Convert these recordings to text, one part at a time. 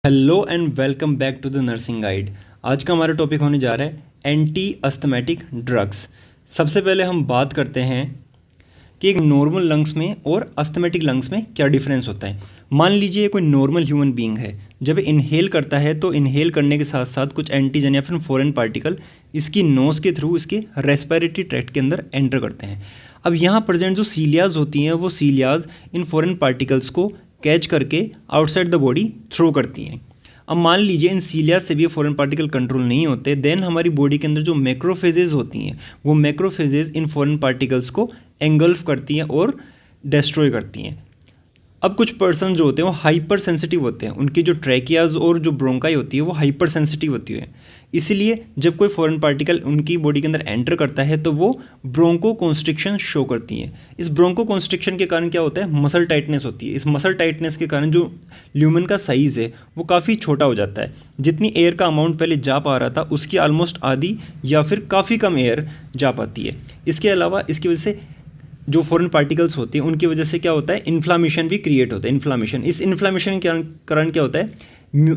Hello and welcome back to the nursing guide. आज का हमारा टॉपिक होने जा रहा है एंटी अस्थमेटिक ड्रग्स। सबसे पहले हम बात करते हैं कि एक नॉर्मल लंग्स में और अस्थमेटिक लंग्स में क्या डिफरेंस होता है। मान लीजिए कोई नॉर्मल ह्यूमन बीइंग है, जब इनहेल करता है तो इनहेल करने के साथ साथ कुछ एंटीजन या फिर फॉरेन पार्टिकल इसकी नोज के थ्रू इसके रेस्पिरेटरी ट्रैक्ट के अंदर एंटर करते हैं। अब यहाँ प्रेजेंट जो सीलियाज होती हैं वो सीलियाज इन फॉरेन पार्टिकल्स को कैच करके आउटसाइड द बॉडी थ्रो करती हैं। अब मान लीजिए इन सीलियाज से भी फॉरेन पार्टिकल कंट्रोल नहीं होते, देन हमारी बॉडी के अंदर जो मैक्रोफेजेज होती हैं वो मैक्रोफेजेज इन फॉरेन पार्टिकल्स को एंगल्फ करती हैं और डिस्ट्रॉय करती हैं। अब कुछ पर्सन जो होते हैं वो हाइपर सेंसिटिव होते हैं, उनकी जो ट्रैकियाज और जो ब्रोंकाई होती है वो हाइपर सेंसिटिव होती है। इसीलिए जब कोई फॉरेन पार्टिकल उनकी बॉडी के अंदर एंटर करता है तो वो ब्रोंको कॉन्स्ट्रिक्शन शो करती हैं। इस ब्रोंको कॉन्स्ट्रिक्शन के कारण क्या होता है, मसल टाइटनेस होती है। इस मसल टाइटनेस के कारण जो ल्यूमन का साइज़ है वो काफ़ी छोटा हो जाता है। जितनी एयर का अमाउंट पहले जा पा रहा था उसकी ऑलमोस्ट आधी या फिर काफ़ी कम एयर जा पाती है। इसके अलावा इसकी वजह से जो फॉरेन पार्टिकल्स होते हैं उनकी वजह से क्या होता है, इन्फ्लामेशन भी क्रिएट होता है। इस इन्फ्लामेशन के कारण क्या होता है,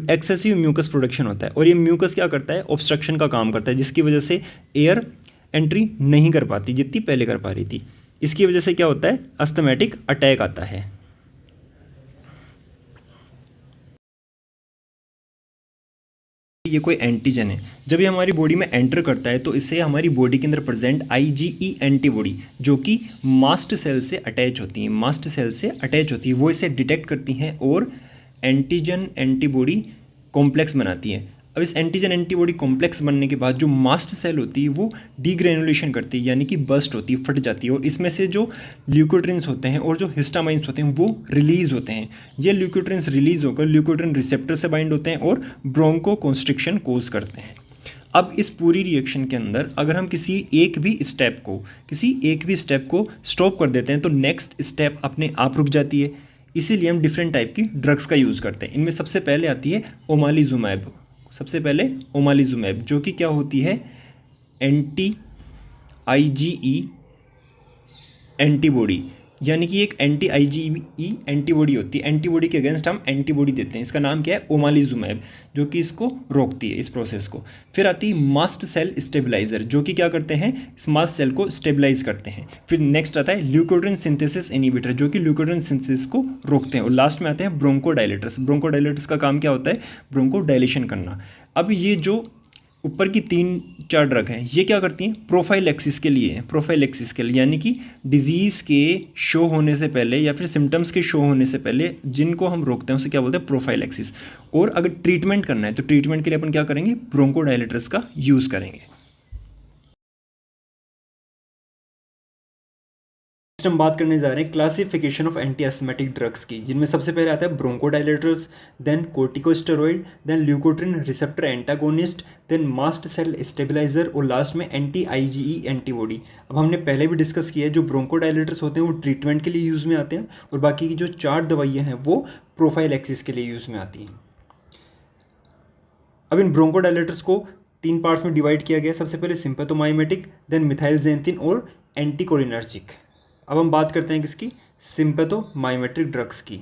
एक्सेसिव म्यूकस प्रोडक्शन होता है और ये म्यूकस क्या करता है, ऑब्स्ट्रक्शन का काम करता है, जिसकी वजह से एयर एंट्री नहीं कर पाती जितनी पहले कर पा रही थी। इसकी वजह से क्या होता है, अस्थमैटिक अटैक आता है। ये कोई एंटीजन है, जब ये हमारी बॉडी में एंटर करता है तो इससे हमारी बॉडी के अंदर प्रेजेंट आईजीई एंटीबॉडी जो कि मास्ट सेल से अटैच होती है, वो इसे डिटेक्ट करती हैं और एंटीजन एंटीबॉडी कॉम्प्लेक्स बनाती हैं। अब इस एंटीजन एंटीबॉडी कॉम्प्लेक्स बनने के बाद जो मास्ट सेल होती है वो डीग्रेनुलेशन करती है, यानी कि बस्ट होती है, फट जाती है और इसमें से जो ल्यूकोट्रिन्स होते हैं और जो हिस्टामाइंस होते हैं वो रिलीज होते हैं। ये ल्यूकोट्रिन्स रिलीज होकर ल्यूकोट्रिन रिसेप्टर से बाइंड होते हैं और ब्रोंको कॉन्स्ट्रिक्शन कोज करते हैं। अब इस पूरी रिएक्शन के अंदर अगर हम किसी एक भी स्टेप को स्टॉप कर देते हैं तो नेक्स्ट स्टेप अपने आप रुक जाती है। इसीलिए हम डिफरेंट टाइप की ड्रग्स का यूज़ करते हैं। इनमें सबसे पहले आती है ओमालिजुमैब, जो कि क्या होती है, एंटी आईजीई एंटीबॉडी, यानी कि एक एंटी आईजीई एंटीबॉडी होती है। एंटीबॉडी के अगेंस्ट हम एंटीबॉडी देते हैं, इसका नाम क्या है, ओमालिजुमैब, जो कि इसको रोकती है, इस प्रोसेस को। फिर आती है मास्ट सेल स्टेबलाइजर, जो कि क्या करते हैं, इस मास्ट सेल को स्टेबलाइज करते हैं। फिर नेक्स्ट आता है ल्यूकोट्रिन सिंथेसिस इनहिबिटर, जो कि ल्यूकोट्रिन सिंथेसिस को रोकते हैं। और लास्ट में आते हैं ब्रोंकोडायलेटर्स का काम क्या होता है, ब्रोंको डायलेशन करना। अब ये जो ऊपर की 3-4 ड्रग हैं ये क्या करती हैं, प्रोफाइलैक्सिस के लिए, यानी कि डिजीज़ के शो होने से पहले या फिर सिम्टम्स के शो होने से पहले जिनको हम रोकते हैं उसे क्या बोलते हैं, प्रोफाइलैक्सिस। और अगर ट्रीटमेंट करना है तो ट्रीटमेंट के लिए अपन क्या करेंगे, ब्रोंकोडायलेटर्स का यूज़ करेंगे। हम बात करने जा रहे हैं classification of anti asthmatic drugs की, जिनमें सबसे पहले आता है bronchodilators, then corticosteroid, then leukotriene receptor antagonist, then mast cell stabilizer और लास्ट में एंटी आईजीई एंटीबॉडी। अब हमने पहले भी डिस्कस किया है, जो ब्रोंकोडायलेटर्स होते हैं वो ट्रीटमेंट के लिए यूज़ में आते हैं और बाकी की जो 4 दवाइयाँ हैं वो प्रोफाइलैक्सिस के लिए यूज़ में आती हैं। अब इन ब्रोंकोडायलेटर्स को 3 पार्ट्स में डिवाइड किया गया है। सबसे पहले सिम्पैथोमाइमेटिक, देन मिथाइलजेंथिन और एंटीकोलिनर्जिक। अब हम बात करते हैं किसकी, सिम्पैथोमाइमेटिक ड्रग्स की।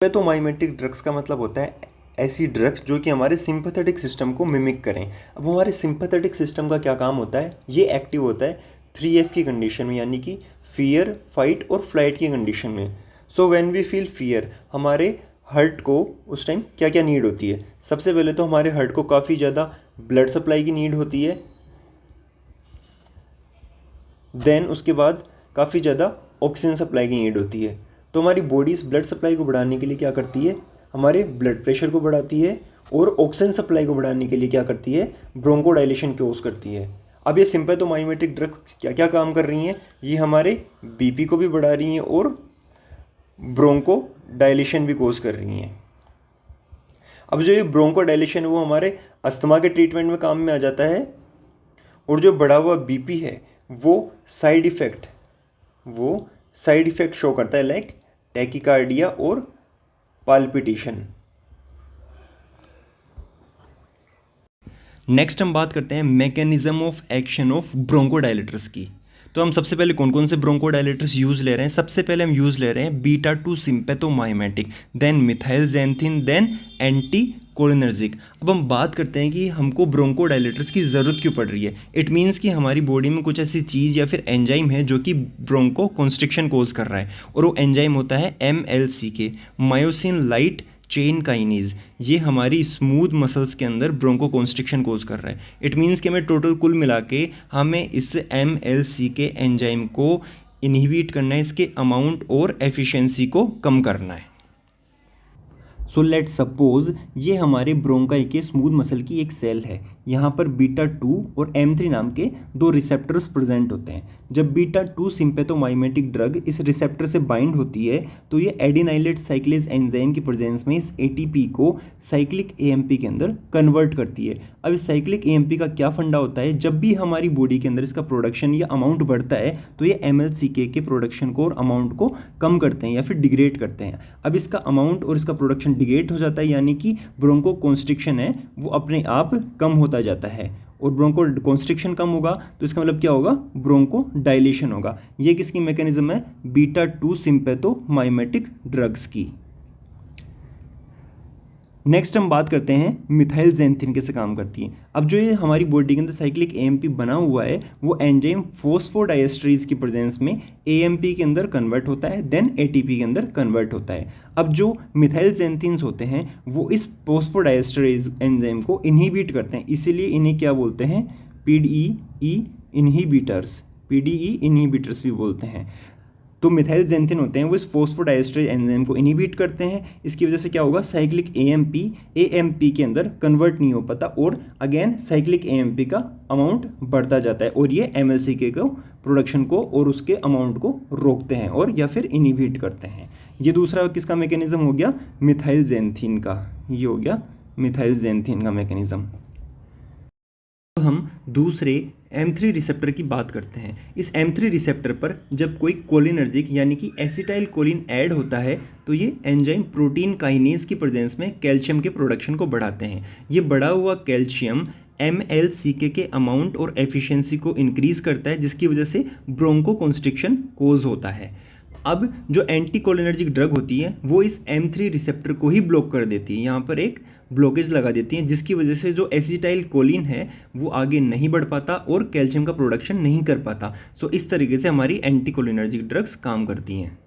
सिम्पैथोमाइमेटिक ड्रग्स का मतलब होता है ऐसी ड्रग्स जो कि हमारे सिंपैथेटिक सिस्टम को मिमिक करें। अब हमारे सिंपैथेटिक सिस्टम का क्या काम होता है, ये एक्टिव होता है 3F की कंडीशन में, यानी कि फियर, फाइट और फ्लाइट की कंडीशन में। So when we feel fear, हमारे हार्ट को उस टाइम क्या क्या नीड होती है, सबसे पहले तो हमारे हार्ट को काफ़ी ज़्यादा ब्लड सप्लाई की नीड होती है, देन उसके बाद काफ़ी ज़्यादा ऑक्सीजन सप्लाई की नीड होती है। तो हमारी बॉडी इस ब्लड सप्लाई को बढ़ाने के लिए क्या करती है, हमारे ब्लड प्रेशर को बढ़ाती है और ऑक्सीजन सप्लाई को बढ़ाने के लिए क्या करती है, ब्रोंकोडायलेशन कोज करती है। अब ये सिम्पैथोमाइमेटिक ड्रग्स क्या क्या काम कर रही हैं, ये हमारे बीपी को भी बढ़ा रही हैं और ब्रोंको डायलेशन भी कोज कर रही हैं। अब जो ये ब्रोंको डायलेशन है वो हमारे अस्थमा के ट्रीटमेंट में काम में आ जाता है और जो बढ़ा हुआ बीपी है वो साइड इफ़ेक्ट शो करता है, लाइक टैकीकार्डिया और पाल्पिटेशन। नेक्स्ट हम बात करते हैं mechanism of action of bronchodilators की। तो हम सबसे पहले कौन कौन से ब्रोंकोडायलेटर्स यूज़ ले रहे हैं? सबसे पहले हम यूज़ ले रहे हैं beta 2 sympathomimetic, then methylxanthine, then anti cholinergic. अब हम बात करते हैं कि हमको ब्रोंकोडायलेटर्स की ज़रूरत क्यों पड़ रही है। इट मीन्स कि हमारी बॉडी में कुछ ऐसी चीज़ या फिर एंजाइम है जो कि ब्रोंको कॉन्स्ट्रिक्शन कोज कर रहा है, और वो एंजाइम होता है MLCK, myosin light chain kinase. ये हमारी स्मूथ मसल्स के अंदर ब्रोंको कॉन्स्ट्रिक्शन कोज कर रहा है। इट मीन्स कि हमें टोटल कुल मिला के हमें इस MLCK एंजाइम को इनहिबिट करना है, इसके अमाउंट और एफिशिएंसी को कम करना है। सो लेट सपोज ये हमारे ब्रोंकाई के स्मूथ मसल की एक सेल है। यहाँ पर बीटा 2 और M3 नाम के दो रिसेप्टर्स प्रेजेंट होते हैं। जब बीटा 2 सिम्पेथोमाइमेटिक ड्रग इस रिसेप्टर से बाइंड होती है तो ये एडिनाइलेट साइक्लेज एंजाइम की प्रेजेंस में इस ATP को साइक्लिक AMP के अंदर कन्वर्ट करती है। अब इस साइक्लिक AMP का क्या फंडा होता है, जब भी हमारी बॉडी के अंदर इसका प्रोडक्शन या अमाउंट बढ़ता है तो ये MLCK के प्रोडक्शन को और अमाउंट को कम करते हैं या फिर डिग्रेड करते हैं। अब इसका अमाउंट और इसका प्रोडक्शन डिग्रेड हो जाता है, यानी कि ब्रोंको कॉन्स्ट्रिक्शन है वो अपने आप कम होता जाता है, और ब्रोंको कॉन्स्ट्रिक्शन कम होगा तो इसका मतलब क्या होगा, ब्रोंको डायलेशन होगा। ये किसकी मैकेनिज्म है, बीटा 2 सिम्पेथोमाइमेटिक ड्रग्स की। नेक्स्ट हम बात करते हैं मिथाइलजेंथिन कैसे काम करती है। अब जो ये हमारी बॉडी के अंदर साइक्लिक AMP बना हुआ है वो एंजाइम फॉस्फोडाइएस्टरेज की प्रेजेंस में AMP के अंदर कन्वर्ट होता है, देन ATP के अंदर कन्वर्ट होता है। अब जो मिथाइलजेंथिन्स होते हैं वो इस फॉस्फोडाइएस्टरेज एंजाइम को इनहिबिट करते हैं, इसीलिए इन्हें क्या बोलते हैं, PDE इनहिबिटर्स, PDE इनहिबिटर्स भी बोलते हैं। तो मिथाइलजेंथिन होते हैं वो इस फॉस्फोडाइएस्टरेज एंजाइम को इनहिबिट करते हैं। इसकी वजह से क्या होगा, साइक्लिक AMP के अंदर कन्वर्ट नहीं हो पाता, और अगेन साइक्लिक AMP का अमाउंट बढ़ता जाता है, और ये MLCK को प्रोडक्शन को और उसके अमाउंट को रोकते हैं और या फिर इनहिबिट करते हैं। ये दूसरा किसका मैकेनिज्म हो गया, मिथाइलजेंथिन का। ये हो गया मिथाइलजेंथिन का मैकेनिज्म। हम दूसरे M3 रिसेप्टर की बात करते हैं। इस M3 रिसेप्टर पर जब कोई कोलिनर्जिक यानी कि एसिटाइल कोलिन ऐड होता है तो ये एंजाइम प्रोटीन काइनेज की प्रेजेंस में कैल्शियम के प्रोडक्शन को बढ़ाते हैं। ये बढ़ा हुआ कैल्शियम MLCK के अमाउंट और एफिशिएंसी को इंक्रीज करता है, जिसकी वजह से ब्रोंको कॉन्स्ट्रिक्शन कोज होता है। अब जो एंटी कोलिनर्जिक ड्रग होती है वो इस M3 रिसेप्टर को ही ब्लॉक कर देती है, यहाँ पर एक ब्लॉकेज लगा देती हैं, जिसकी वजह से जो एसिटाइल कोलिन है वो आगे नहीं बढ़ पाता और कैल्शियम का प्रोडक्शन नहीं कर पाता। सो इस तरीके से हमारी एंटी कोलिनर्जिक ड्रग्स काम करती हैं।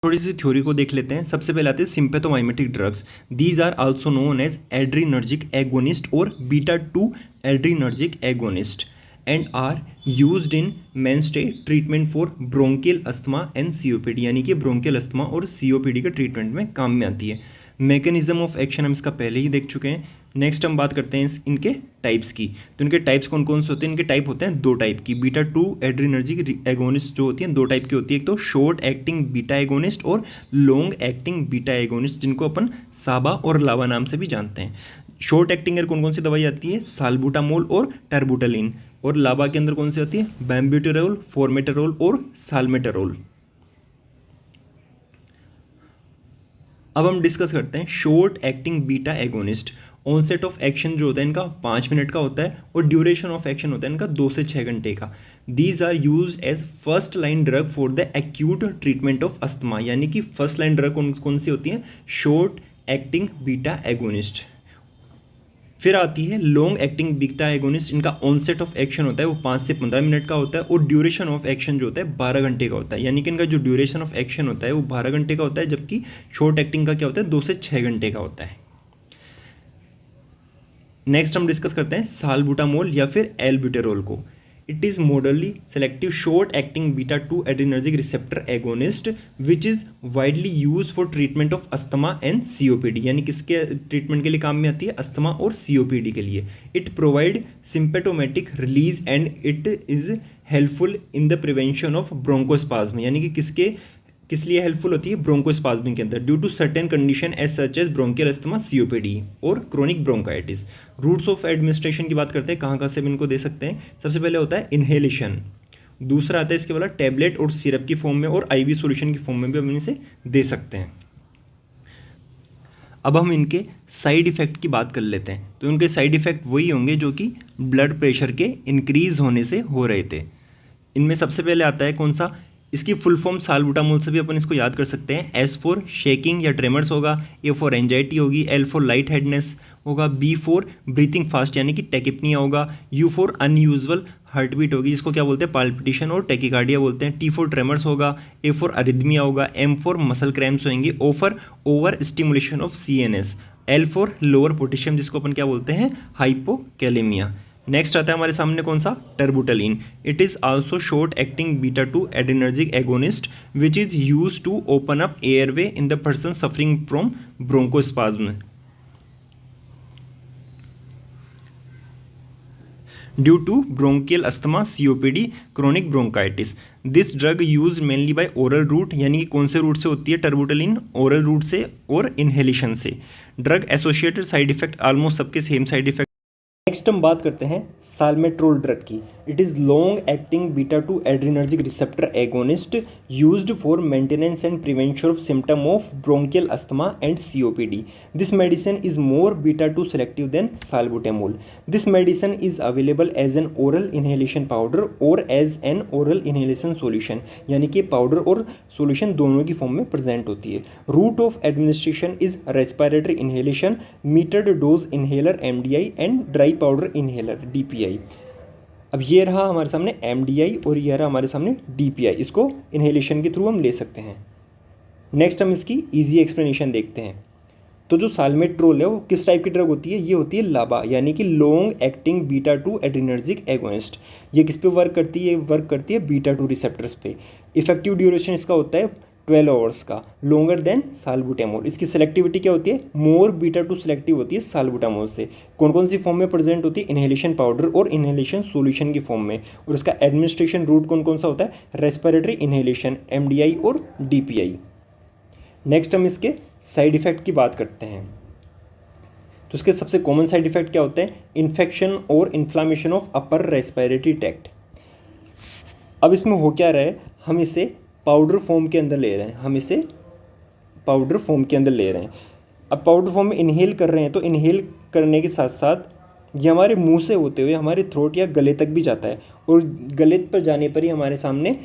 थोड़ी सी थ्योरी को देख लेते हैं। सबसे पहले आते हैं sympathomimetic drugs. These are also known as adrenergic agonist और beta 2 adrenergic agonist and are used in mainstay treatment for bronchial asthma and COPD, यानी कि ब्रोंकियल अस्थमा और COPD के ट्रीटमेंट में काम में आती है। मैकेनिज्म ऑफ एक्शन हम इसका पहले ही देख चुके हैं। नेक्स्ट हम बात करते हैं इनके टाइप्स की। तो इनके टाइप्स कौन कौन से होते हैं, इनके टाइप होते हैं दो टाइप की। बीटा 2 एड्रीनर्जिक एगोनिस्ट जो होती हैं दो टाइप की होती है, एक तो शॉर्ट एक्टिंग बीटा एगोनिस्ट और लॉन्ग एक्टिंग बीटा एगोनिस्ट, जिनको अपन साबा और लावा नाम से भी जानते हैं। शॉर्ट एक्टिंग कौन कौन सी दवाई आती है, साल्बुटामोल और टर्बुटालिन, और लावा के अंदर कौन सी होती है, बैम्ब्यूटेरोल, फॉर्मेटेरोल और साल्मेटेरोल। अब हम डिस्कस करते हैं short acting beta agonist. Onset of action जो होता है इनका 5 मिनट का होता है और ड्यूरेशन ऑफ एक्शन होता है इनका 2 से 6 घंटे का। These are use as first line drug for the acute treatment of asthma, यानी कि फर्स्ट लाइन ड्रग कौन सी होती है, शॉर्ट एक्टिंग बीटा एगोनिस्ट। फिर आती है लॉन्ग एक्टिंग बीटा एगोनिस्ट। इनका ऑनसेट ऑफ एक्शन होता है वो 5 से 15 मिनट का होता है और ड्यूरेशन ऑफ एक्शन जो होता है 12 घंटे का होता है, यानी कि इनका जो ड्यूरेशन ऑफ एक्शन होता है वो 12 घंटे का होता है, जबकि शॉर्ट एक्टिंग का क्या होता है 2 से 6 घंटे का होता है। नेक्स्ट हम डिस्कस करते हैं साल्बुटामोल या फिर एल्ब्यूटेरोल को। It is moderately selective short acting beta 2 adrenergic receptor agonist which is widely use for treatment of asthma and COPD, यानी किसके ट्रीटमेंट के लिए काम में आती है, अस्थमा और COPD के लिए। It provide symptomatic relief and it is helpful in the prevention of bronchospasm, यानी कि किस लिए हेल्पफुल होती है, ब्रोंकोस्पाज्म के अंदर, due to certain condition as such as bronchial asthma, COPD और chronic bronchitis. Routes of administration की बात करते हैं, कहाँ से हम इनको दे सकते हैं। सबसे पहले होता है इनहेलेशन, दूसरा आता है इसके वाला टैबलेट और सिरप की फॉर्म में, और IV सॉल्यूशन की फॉर्म में भी हम इसे दे सकते हैं। अब हम इनके साइड इफ़ेक्ट की बात कर लेते हैं। तो इनके साइड इफ़ेक्ट वही होंगे जो कि ब्लड प्रेशर के इंक्रीज़ होने से हो रहे थे। इनमें सबसे पहले आता है कौन सा, इसकी फुल फॉर्म साल्बुटामोल से भी अपन इसको याद कर सकते हैं। एस फॉर शेकिंग या ट्रेमर्स होगा, ए फॉर एंजाइटी होगी, एल फॉर लाइट हेडनेस होगा, बी फॉर ब्रीथिंग फास्ट यानी कि टेकिपनिया होगा, U for unusual heart beat होगी जिसको क्या बोलते हैं पाल्पिटेशन और टेकिकार्डिया बोलते हैं, टी फॉर ट्रेमर्स होगा, ए फॉर अरिथमिया होगा, एम फॉर मसल क्रैम्प्स होंगे, O for over stimulation of CNS, L for lower potassium जिसको अपन क्या बोलते हैं हाइपोकैलेमिया। नेक्स्ट आता है हमारे सामने कौन सा, terbutaline. It is also short acting beta 2 adrenergic agonist which is use to open up airway in the person suffering from bronchospasm due to bronchial asthma, COPD, chronic bronchitis. This drug use mainly by oral route, यानी कि कौन से root से होती है टर्बुटलिन, oral route से और inhalation से। Drug associated side effect almost सबके सेम साइड इफेक्ट। नेक्स्ट हम बात करते हैं साल्मेट्रोल ड्रग की। It is long acting beta 2 adrenergic receptor agonist used for maintenance and prevention of symptom of bronchial asthma and COPD. This medicine is more beta 2 selective than salbutamol. This medicine is available as an oral inhalation powder और as an oral inhalation solution, यानी कि powder और solution दोनों की form में present होती है। Route of administration is respiratory inhalation, metered dose inhaler MDI and dry powder inhaler DPI। अब ये रहा हमारे सामने MDI और ये रहा हमारे सामने DPI, इसको इनहेलेशन के थ्रू हम ले सकते हैं। नेक्स्ट हम इसकी इजी एक्सप्लेनेशन देखते हैं। तो जो साल्मेट्रोल है वो किस टाइप की ड्रग होती है, ये होती है लाबा यानी कि long acting beta 2 adrenergic agonist. ये किस पे वर्क करती है, वर्क करती है बीटा 2 रिसेप्टर्स पे। इफेक्टिव ड्यूरेशन इसका होता है 12 आवर्स का, लोंगर देन साल्बुटामोल। इसकी सेलेक्टिविटी क्या होती है, मोर बीटा 2 सेलेक्टिव होती है साल्बुटामोल से। कौन कौन सी फॉर्म में प्रेजेंट होती है, इनहेलेशन पाउडर और इनहेलेशन सॉल्यूशन की फॉर्म में। और इसका एडमिनिस्ट्रेशन रूट कौन कौन सा होता है, रेस्पिरेटरी इनहेलेशन MDI और DPI। नेक्स्ट हम इसके साइड इफेक्ट की बात करते हैं। तो इसके सबसे कॉमन साइड इफेक्ट क्या होते हैं, इन्फेक्शन और inflammation of upper respiratory tract. अब इसमें हो क्या रहा है, हम इसे पाउडर फॉर्म के अंदर ले रहे हैं, हम इसे पाउडर फॉर्म के अंदर ले रहे हैं। अब पाउडर फॉर्म में इनहेल कर रहे हैं, तो इनहेल करने के साथ साथ ये हमारे मुंह से होते हुए हमारे थ्रोट या गले तक भी जाता है, और गले पर जाने पर ही हमारे सामने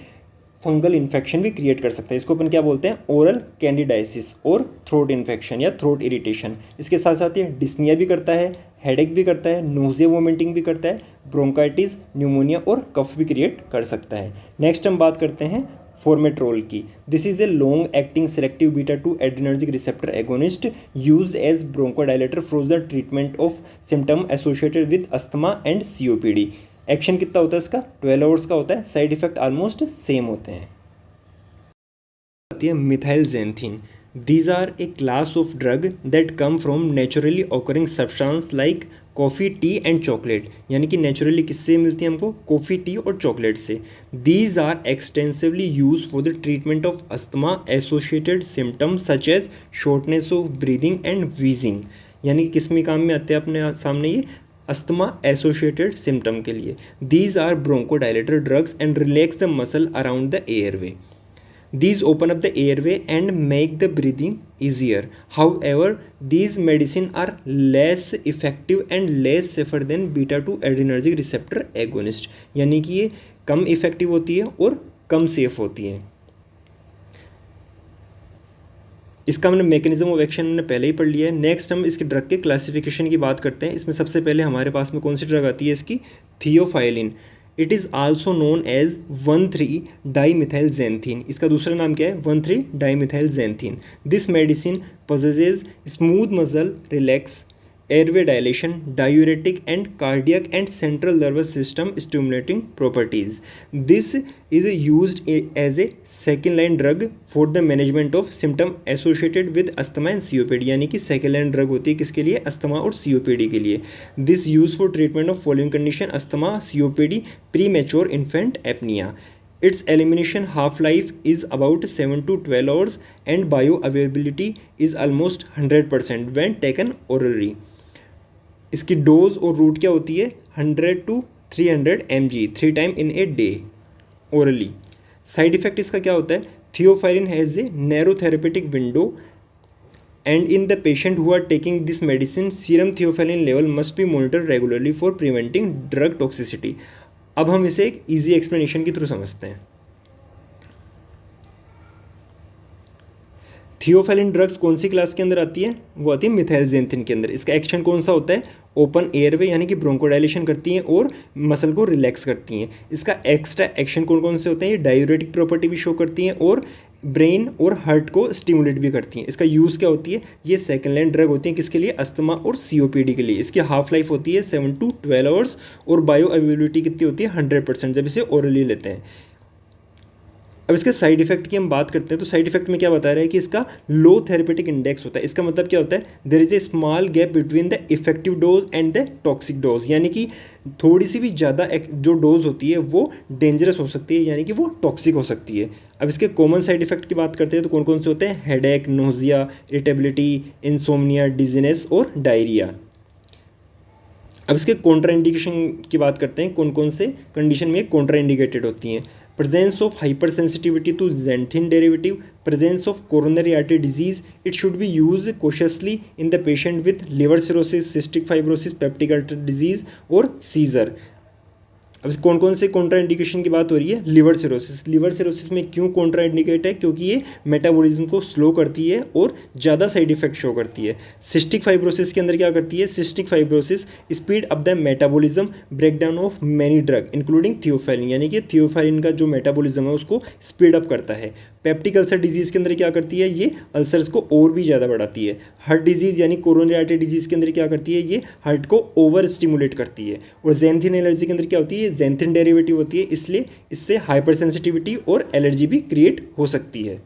फंगल इन्फेक्शन भी क्रिएट कर सकता है। इसको अपन क्या बोलते हैं, ओरल कैंडिडाइसिस और थ्रोट इन्फेक्शन या थ्रोट इरिटेशन। इसके साथ साथ ये डिस्निया भी करता है, हेडेक भी करता है, नोजिया वोमिटिंग भी करता है, ब्रोंकाइटिस, न्यूमोनिया और कफ भी क्रिएट कर सकता है। नेक्स्ट हम बात करते हैं फॉर्मेट्रोल की। This is a long acting selective beta 2 adrenergic receptor agonist used as bronchodilator for the treatment of symptom associated with asthma and COPD। Action कितना होता है इसका, 12 आवर्स का होता है। साइड इफेक्ट ऑलमोस्ट सेम होते हैं। आती है मिथाइलजेंथिन। These are a class of drug that come from naturally occurring substance like coffee, tea and chocolate, यानी कि नेचुरली किससे मिलती है हमको, कॉफ़ी, टी और चॉकलेट से। These are extensively use for the treatment of asthma associated symptoms such as shortness of breathing and wheezing, यानी कि किस में काम में आते हैं अपने सामने ये अस्थमा एसोसिएटेड सिम्टम के लिए। These are bronchodilator drugs and relax the muscle around the airway. These open up the airway and make the breathing easier. However, these medicines are less effective and less safer than beta 2 adrenergic receptor agonist. यानी कि ये कम effective होती है और कम safe होती है। इसका हमने मैकेनिज्म ऑफ एक्शन हमने पहले ही पढ़ लिया है। नेक्स्ट हम इसके ड्रग के क्लासिफिकेशन की बात करते हैं। इसमें सबसे पहले हमारे पास में कौन सी ड्रग आती है इसकी, theophylline. It is also known as one three dimethylxanthine. इसका दूसरा नाम क्या है, one three dimethylxanthine. This medicine possesses smooth muscle relax, airway dilation, diuretic and cardiac and central nervous system stimulating properties. This is used as a second line drug for the management of symptom associated with asthma and COPD. यानी कि second line drug होती है किसके लिए, asthma और COPD के लिए. This use for treatment of following condition, asthma, COPD, pre mature infant apnoea. Its elimination half-life is about 7 to 12 hours and bioavailability is almost 100% when taken orally. इसकी dose और root क्या होती है, 100 to 300 mg 3 time in a day orally. Side effect इसका क्या होता है, theophylline has a narrow therapeutic window and in the patient who are taking this medicine serum theophylline level must be monitored regularly for preventing drug toxicity. अब हम इसे एक easy explanation के through समझते हैं। थियोफेलिन ड्रग्स कौन सी क्लास के अंदर आती है? वो आती है मिथाइलजेंथिन के अंदर। इसका एक्शन कौन सा होता है? ओपन एयरवे यानी कि ब्रोंकोडायलेशन करती हैं और मसल को रिलैक्स करती हैं। इसका एक्स्ट्रा एक्शन कौन कौन से होते हैं? ये डायूरेटिक प्रॉपर्टी भी शो करती हैं और ब्रेन और हार्ट को स्टिमुलेट भी करती हैं। इसका यूज़ क्या होती है? ये सेकेंड लाइन ड्रग होती है किसके लिए? अस्थमा और सीओपीडी के लिए। इसकी हाफ लाइफ होती है 7 to 12 आवर्स और बायो अवेलेबिलिटी कितनी होती है? 100% जब इसे ओरली लेते हैं। अब इसके साइड इफेक्ट की हम बात करते हैं तो साइड इफेक्ट में क्या बता रहा है कि इसका लो थेरेपेटिक इंडेक्स होता है। इसका मतलब क्या होता है? There is a small gap between the effective dose and the toxic dose, यानी कि थोड़ी सी भी ज़्यादा जो डोज होती है वो डेंजरस हो सकती है, यानी कि वो टॉक्सिक हो सकती है। अब इसके कॉमन साइड इफेक्ट की बात करते हैं तो कौन कौन से होते हैं? Headache, nausea, irritability, insomnia, dizziness और डायरिया। अब इसके कॉन्ट्रा इंडिकेशन की बात करते हैं, कौन कौन से कंडीशन में कॉन्ट्रा इंडिकेटेड होती हैं? Presence of hypersensitivity to xanthin derivative, presence of coronary artery disease. It should be used cautiously in the patient with liver cirrhosis, cystic fibrosis, peptic ulcer disease or seizure. अब कौन कौन से Contra indication की बात हो रही है? Liver cirrhosis. Liver cirrhosis में क्यों कॉन्ट्रा इंडिकेट है? क्योंकि ये मेटाबॉलिज्म को स्लो करती है और ज़्यादा साइड इफेक्ट शो करती है। सिस्टिक फाइब्रोसिस के अंदर क्या करती है? Cystic fibrosis speed up the metabolism, breakdown of many drug including theophylline, यानी कि थियोफेलिन का जो मेटाबॉलिज्म है उसको स्पीड अप करता है। पेप्टिक अल्सर डिजीज़ के अंदर क्या करती है? ये अल्सर्स को और भी ज़्यादा बढ़ाती है। हार्ट डिजीज़ यानी कोरोनरी आर्टरी डिजीज़ के अंदर क्या करती है? ये हार्ट को ओवर स्टिमुलेट करती है। और ज़ैंथिन एलर्जी के अंदर क्या होती है? ज़ैंथिन डेरिवेटिव होती है, इसलिए इससे हाइपर सेंसिटिविटी और एलर्जी भी क्रिएट हो सकती है।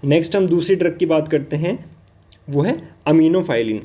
नेक्स्ट हम दूसरी ड्रग की बात करते हैं, वो है aminophylline.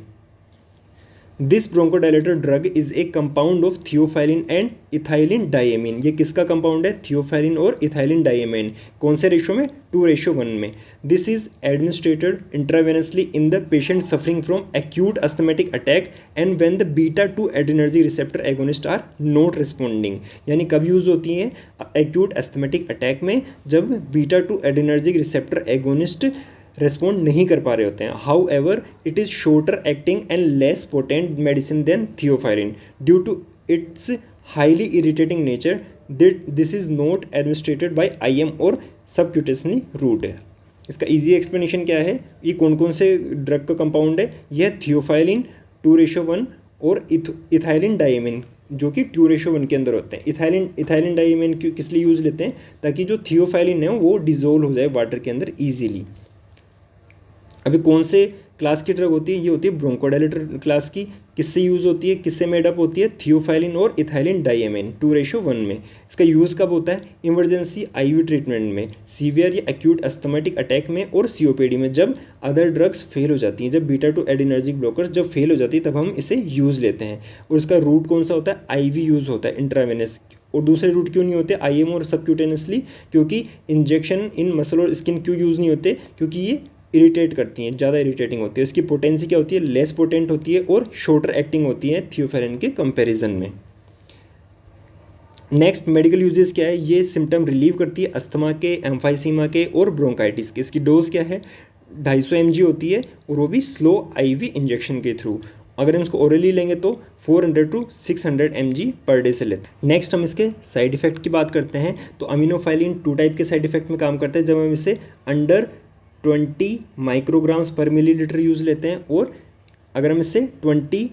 This bronchodilator drug is a compound of theophylline and ethylene diamine. ये किसका कंपाउंड है? थियोफाइलिन और इथाइलिन डाइएमीन। कौन से रेशो में? 2:1 में। This is administered intravenously in the patient suffering from acute asthmatic attack and when the beta two adrenergic receptor agonist are not responding. यानी कब यूज़ होती हैं? एक्यूट अस्थमेटिक अटैक में, जब beta two adrenergic receptor agonist respond नहीं कर पा रहे होते हैं। However it is shorter acting and less potent medicine than theophylline due to its highly irritating nature. This is not administered by IM or सबक्यूटेसनी root है। इसका easy explanation क्या है? ये कौन कौन से ड्रग का कंपाउंड है? यह थियोफाइलिन 2:1 और इथाइलिन डाइएमीन जो कि 2:1 के अंदर होते हैं। इथाइलिन डाइएमीन किस लिए यूज़ लेते हैं? ताकि जो थियोफाइलिन है वो डिजोल्व हो जाए वाटर के अंदर ईजीली। अभी कौन से क्लास की ड्रग होती है? ये होती है ब्रोंकोडायलेटर क्लास की। किससे यूज़ होती है? किससे मेडअप होती है? थियोफाइलिन और इथाइलिन डाइएमीन 2:1 में। इसका यूज़ कब होता है? इमरजेंसी IV ट्रीटमेंट में, सीवियर या एक्यूट अस्थमेटिक अटैक में और COPD में, जब अदर ड्रग्स फेल हो जाती हैं, जब बीटा-2 एड्रेनर्जिक ब्लॉकर्स जब फेल हो जाती है तब हम इसे यूज़ लेते हैं। और इसका रूट कौन सा होता है? IV यूज़ होता है, इंट्रावेनस। और दूसरे रूट क्यों नहीं होते? IM और सबक्यूटेनियसली, क्योंकि इंजेक्शन इन मसल और स्किन क्यों यूज़ नहीं होते? क्योंकि ये इरिटेट करती हैं, ज़्यादा इरिटेटिंग होती है। इसकी पोटेंसी क्या होती है? लेस पोटेंट होती है और शॉर्टर एक्टिंग होती है थियोफेलिन के कंपैरिजन में। नेक्स्ट मेडिकल यूजेस क्या है? ये सिम्टम रिलीव करती है अस्थमा के, एम्फाइसीमा के और ब्रोंकाइटिस के। इसकी डोज क्या है? 250 mg होती है और वो भी स्लो IV इंजेक्शन के थ्रू। अगर हम इसको ओरली लेंगे तो 400 to 600 mg पर डे से लेते हैं। नेक्स्ट हम इसके साइड इफेक्ट की बात करते हैं तो अमीनोफाइलिन 2 टाइप के साइड इफेक्ट में काम करता है। जब हम इसे अंडर 20 माइक्रोग्राम्स पर मिलीलीटर यूज़ लेते हैं और अगर हम इससे 20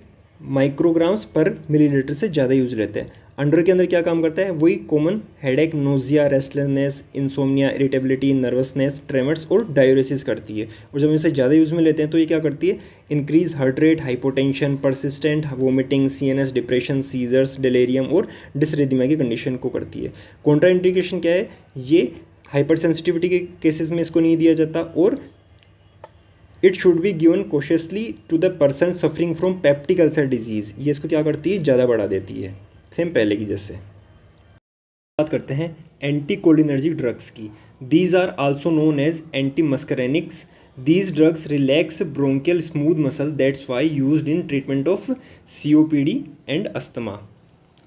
माइक्रोग्राम्स पर मिलीलीटर से ज़्यादा यूज़ लेते हैं। अंडर के अंदर क्या काम करता है? वही common headache, nausea, restlessness, insomnia, irritability, nervousness, tremors और डायरेसिस करती है। और जब हम इसे ज़्यादा यूज़ में लेते हैं तो ये क्या करती है? Increase heart rate, hypotension, persistent vomiting, CNS, depression, seizures, delirium और डिसरिथमिया की कंडीशन को करती है। कॉन्ट्रा इंडिकेशन क्या है? ये हाइपर सेंसिटिविटी के केसेस में इसको नहीं दिया जाता और it should be given cautiously to the person suffering from peptic ulcer disease. ये इसको क्या करती है? ज़्यादा बढ़ा देती है, सेम पहले की जैसे। बात करते हैं एंटीकोलिनर्जिक ड्रग्स की। These are also known as anti muscarinics. These drugs relax bronchial smooth muscle, that's why used in treatment of COPD and asthma.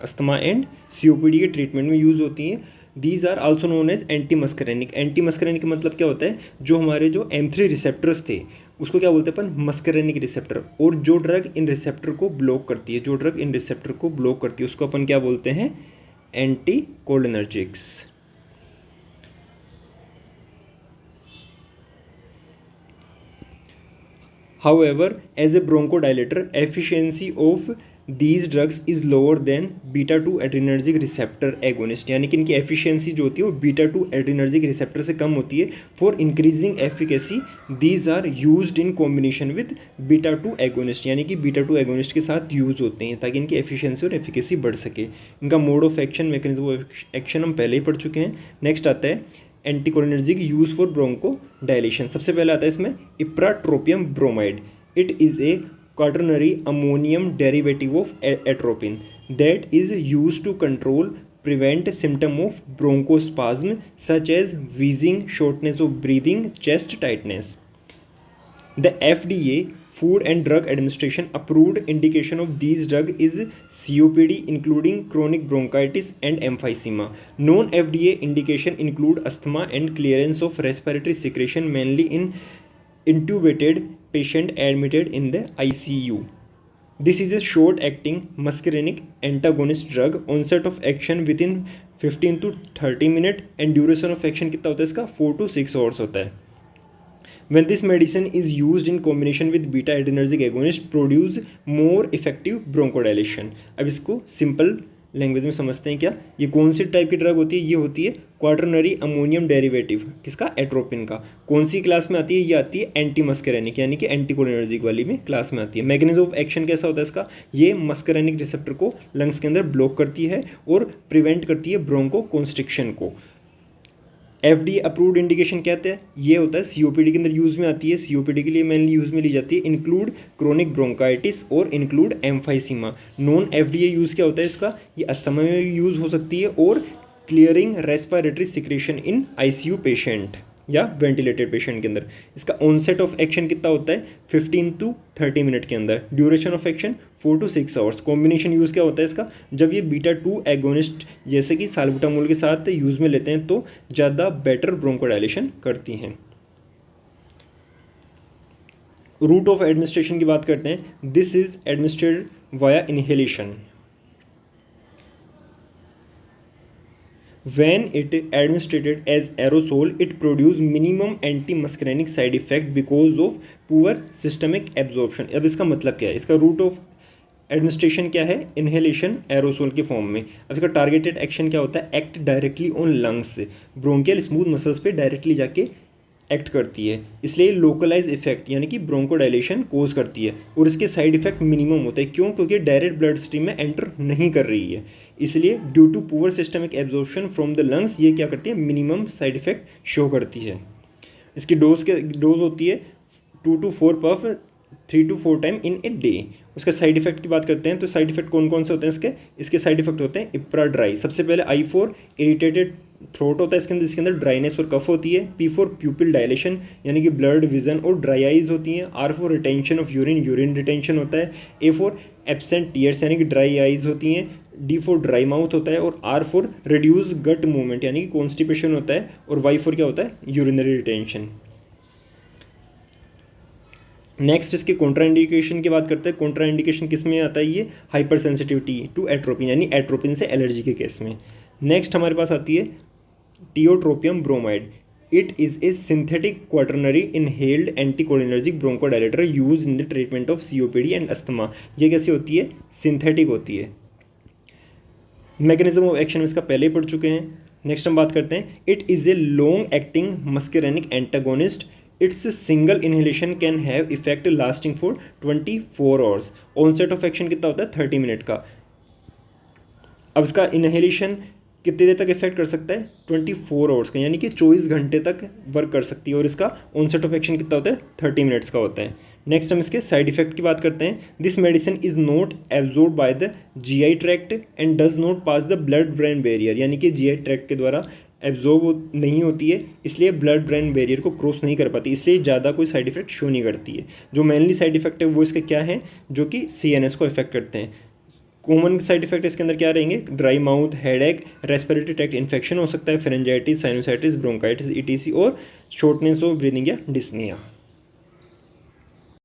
Asthma and COPD के ट्रीटमेंट में यूज़ होती हैं। These are also known as anti muscarinic. Anti muscarinic का मतलब क्या होता है, जो हमारे जो M3 रिसेप्टर्स थे उसको क्या बोलते हैं अपन, मस्करेनिक रिसेप्टर। और जो ड्रग इन रिसेप्टर को ब्लॉक करती है, जो ड्रग इन रिसेप्टर को ब्लॉक करती है उसको अपन क्या बोलते हैं, anti cholinergics. However, as a bronchodilator, efficiency of these drugs is lower than beta 2 adrenergic receptor agonist, यानी कि इनकी एफिशिएंसी जो होती है वो बीटा 2 एड्रीनर्जिक रिसेप्टर से कम होती है। For increasing efficacy these are used in combination with beta 2 agonist, यानी कि बीटा 2 एगोनिस्ट के साथ यूज होते हैं ताकि इनकी एफिशिएंसी और एफिकेसी बढ़ सके। इनका mode of action, mechanism of action हम पहले ही पढ़ चुके हैं। नेक्स्ट आता है anticholinergic use for bronchodilation. सबसे पहले आता है इसमें ipratropium bromide. It is a quaternary ammonium derivative of atropine that is use to control prevent symptom of bronchospasm such as wheezing, shortness of breathing, chest tightness. The FDA Food and Drug Administration approved indication of these drug is COPD including chronic bronchitis and emphysema. Non-FDA indication include asthma and clearance of respiratory secretion mainly in intubated patient admitted in the ICU. This is a short-acting muscarinic antagonist drug. Onset of action within 15 to 30 minute and duration of action कितना होता है इसका 4 to 6 hours होता है. When this medicine is used in combination with beta adrenergic agonist produce more effective bronchodilation. अब इसको simple language में समझते हैं क्या, ये कौन सी टाइप की ड्रग होती है, ये होती है क्वाटरनरी अमोनियम डेरिवेटिव, किसका, एट्रोपिन का। कौन सी क्लास में आती है, ये आती है एंटी मस्करेनिक यानी कि एंटीकोलिनर्जिक वाली में क्लास में आती है। मैकेनिज्म ऑफ एक्शन कैसा होता है इसका, ये मस्करेनिक रिसेप्टर को लंग्स के अंदर ब्लॉक करती है और प्रिवेंट करती है ब्रोंको कॉन्स्ट्रिक्शन को। FDA अप्रूव्ड इंडिकेशन कहते हैं, ये होता है COPD के अंदर यूज़ में आती है। COPD के लिए मेनली यूज़ में ली जाती है। इंक्लूड क्रोनिक ब्रोंकाइटिस और include emphysema. Non FDA use क्या होता है इसका, ये अस्थमा में भी यूज़ हो सकती है और क्लियरिंग रेस्पिरेटरी सिक्रेशन इन ICU पेशेंट या वेंटिलेटेड पेशेंट के अंदर। इसका ऑनसेट ऑफ एक्शन कितना होता है 15 to 30 मिनट के अंदर। Duration of action 4 to 6 hours. Combination use क्या होता है इसका, जब ये बीटा 2 एगोनिस्ट जैसे कि साल्बुटामोल के साथ यूज़ में लेते हैं तो ज़्यादा बेटर ब्रोंकोडायलेशन करती हैं। रूट ऑफ एडमिनिस्ट्रेशन की बात करते हैं। This is administrated via inhalation. When it administered as aerosol, it produce minimum anti-muscarinic side effect because of poor systemic absorption. अब इसका मतलब क्या है, इसका रूट ऑफ एडमिनिस्ट्रेशन क्या है, इनहेलेशन एरोसोल के फॉर्म में। अब इसका टारगेटेड एक्शन क्या होता है, act directly on lungs, bronchial smooth muscles पे डायरेक्टली जाके एक्ट करती है, इसलिए लोकलाइज इफेक्ट यानी कि ब्रोंकोडायलेशन कोज करती है। और इसके साइड इफेक्ट मिनिमम होते हैं, क्यों, क्योंकि डायरेक्ट ब्लड स्ट्रीम में एंटर नहीं कर रही है, इसलिए due to poor systemic absorption from the lungs ये क्या करती है, मिनिमम साइड इफेक्ट शो करती है। इसकी डोज होती है 2 to 4 puff 3 to 4 time in a day. उसका साइड इफेक्ट की बात करते हैं तो साइड इफेक्ट कौन कौन से होते हैं इसके साइड इफेक्ट होते हैं इप्राड्राई। सबसे पहले I4 इरिटेटेड थ्रोट होता है इसके अंदर ड्राइनेस और कफ होती है। P4 प्यूपिल डायलेशन यानी कि ब्लड विजन और ड्राई आइज होती हैं। R4 retention of urine retention होता है। A4 एब्सेंट टीयर्स यानी कि ड्राई आइज होती हैं। D4 ड्राई माउथ होता है और R4 रिड्यूस गट मूवमेंट यानी कि कॉन्स्टिपेशन होता है। और Y4 क्या होता है, यूरिनरी रिटेंशन। नेक्स्ट इसके कॉन्ट्राइंडिकेशन की बात करते हैं। कॉन्ट्राइंडिकेशन किस में आता है, ये हाइपर सेंसिटिविटी टू एट्रोपिन यानी एट्रोपिन से एलर्जी के केस में। नेक्स्ट हमारे पास आती है tiotropium bromide. It is A synthetic quaternary inhaled anticholinergic bronchodilator use in the treatment of COPD and asthma. ये कैसी होती है, सिंथेटिक होती है। मैकेनिज्म ऑफ एक्शन इसका पहले ही पढ़ चुके हैं। नेक्स्ट हम बात करते हैं, it is a long acting muscarinic antagonist. Its single inhalation can have effect lasting for 24 hours. Onset of action कितना होता है 30 मिनट का। अब इसका इनहेलेशन कितनी देर तक इफेक्ट कर सकता है 24 आवर्स का, यानी कि 24 घंटे तक वर्क कर सकती है। और इसका ऑनसेट ऑफ एक्शन कितना होता है 30 मिनट्स का होता है। नेक्स्ट हम इसके साइड इफेक्ट की बात करते हैं। This medicine is not absorb by the GI tract and does not pass the blood brain barrier, यानी कि GI ट्रैक्ट के द्वारा एब्जॉर्ब नहीं होती है, इसलिए ब्लड ब्रेन बैरियर को क्रॉस नहीं कर पाती, इसलिए ज़्यादा कोई साइड इफेक्ट शो नहीं करती है। जो मेनली साइड इफेक्ट है वो इसके क्या है, जो कि CNS को इफेक्ट करते हैं। कॉमन साइड इफेक्ट इसके अंदर क्या रहेंगे, dry mouth, headache, respiratory tract infection हो सकता है, फेरेंजाइटिस, साइनोसाइटिस, ब्रोंकाइटिस, ईटीसी और शॉर्टनेस ऑफ ब्रीदिंग या डिस्निया।